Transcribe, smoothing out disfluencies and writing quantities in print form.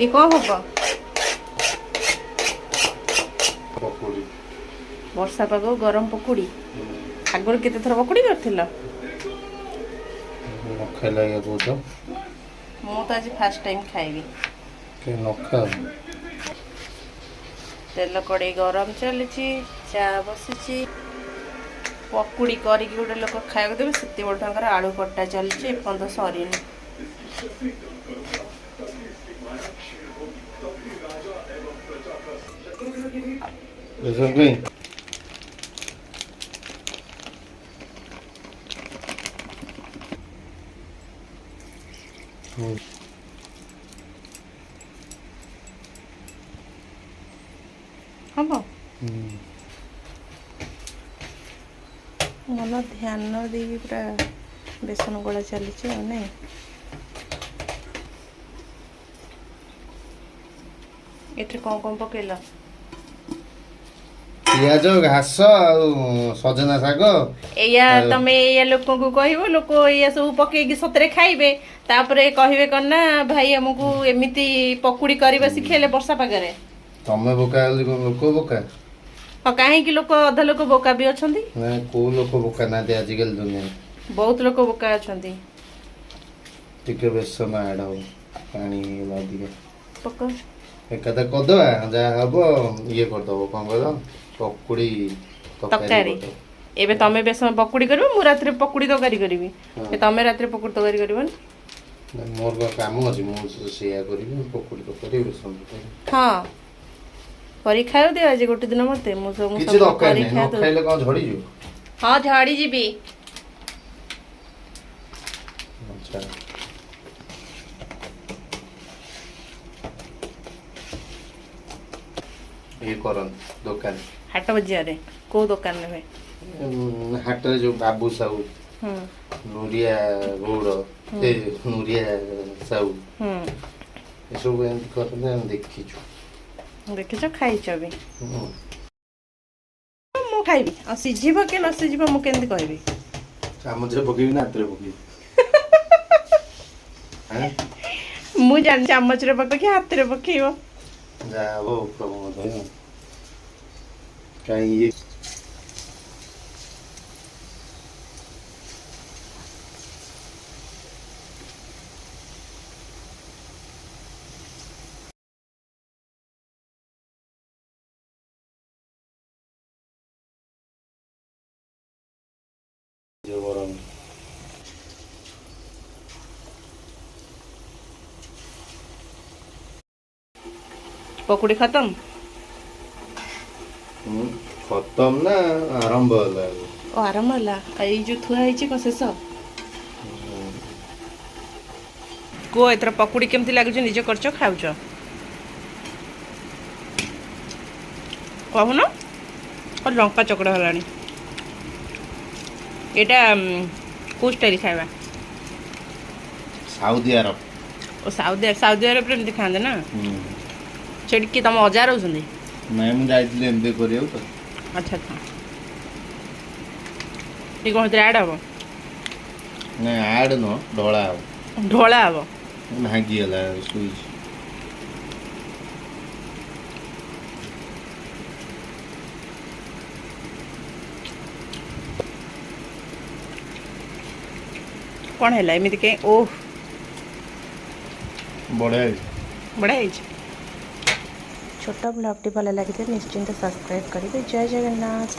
ये कौन होगा पकोड़ी वर्षा पाग गरम पकोड़ी आगर केते थर पकोड़ी करथिला नखा लगे कौच मु तो आज फर्स्ट टाइम खाइबी के नखा तेल कड़े गरम चली चा बसी पकुड़ी करिक गोटे लोक खाया देवे से बड़ आलू कटा चलती एपन सरीनी हम मन ध्यान दे पूरा बेसन गोला चली नहीं एथे कौन पकेल पियाज घास सजना शाग या तमे या लोक को कहबो लोक या सब पकेगी सतरे खाइबे तापरे कहबे करना भाई हमकु एमिति पकुड़ी करबा सिखेले वर्षा पागरे तमे बोका लोक बोका कहीं कि लोक अधा लोक बोका भी अछंती ना को लोक बोका ना दे आजिकल दुनिया बहुत लोक बोका अछंती टिके बेसन ऐड हो पानी लादिके पक एकदा कदवा जा हबो ये कर दबो कोन कहलो पकुड़ी तकारी एबे तमे बेसन पकुड़ी करबो मु रात्रे पकुड़ी तकारी करबी तमे रात्रे पकुड़ी तकारी करबन मोर का काम अछि मु सेया करबी पकुड़ी तकारी बेसन हां करी खायो दे आज गोटे दिन मते मु सब किछ दरकार नै न खाइले कोन झड़ी जो हां झाड़ी जीबी अच्छा ये करन दुकान हाट बजारे को दुकान में हाट जो बाबू साहू नूरिया गौड़ ए नूरिया साहू ये सब एंड करन देखि छु देखिछ खाइछ भी मु खाइबी आ सिझिबो के न सिझिबो मु केंदी कहबी चामच रे पकेबी ना हाथ रे पकेबी हैं मु जान चामच रे पके के हाथ रे पकेबो जा वो प्रभु मत कहीं ये जो गरम पकुड़ी खत्म खत्म ना आरंभ होला ओ आराम होला आई जो थुआ है को शेष को एतर पकुड़ी केमती लागु छ निजे करछ खाउछ कहू न और लंका चकड़ा हलानी एटा को स्टाइल खाइबा सऊदी अरब ओ सऊदी अरब प्रेम दिखांदे ना छेड़ की तम हजार होसंदी मैं मु जाइतले एमबे करियो तो अच्छा अच्छा ठीक हो ऐड हबो नहीं ऐड नो ढोला ढोला हबो भागी हला सुई कौन है एमती के ओह बड़े बड़ा छोटा ब्लॉग टी भल लगे निश्चिंत सब्सक्राइब करेंगे जय जगन्नाथ।